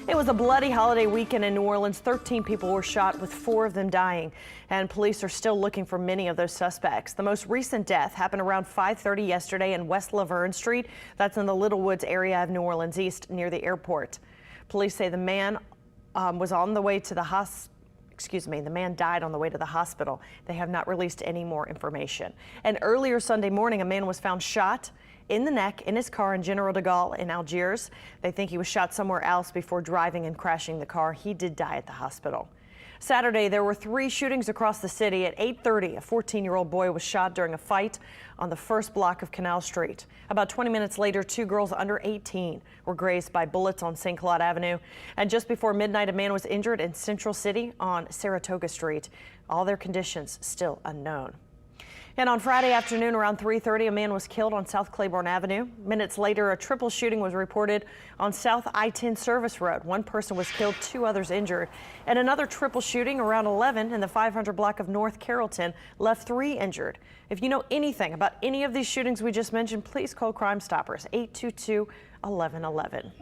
It was a bloody holiday weekend in New Orleans. 13 people were shot, with 4 of them dying, and police are still looking for many of those suspects. The most recent death happened around 5:30 yesterday in West Laverne Street. That's in the Little Woods area of New Orleans East, near the airport. Police say the man was on the way to the the man died on the way to the hospital. They have not released any more information. And earlier Sunday morning, a man was found shot in the neck in his car in General de Gaulle in Algiers. They think he was shot somewhere else before driving and crashing the car. He did die at the hospital. Saturday, there were 3 shootings across the city. At 8:30, a 14-year-old boy was shot during a fight on the first block of Canal Street. About 20 minutes later, 2 girls under 18 were grazed by bullets on St. Claude Avenue. And just before midnight, a man was injured in Central City on Saratoga Street. All their conditions still unknown. And on Friday afternoon around 3:30, a man was killed on South Claiborne Avenue. Minutes later, a triple shooting was reported on South I-10 Service Road. 1 person was killed, 2 others injured. And another triple shooting around 11 in the 500 block of North Carrollton left 3 injured. If you know anything about any of these shootings we just mentioned, please call Crime Stoppers 822-1111.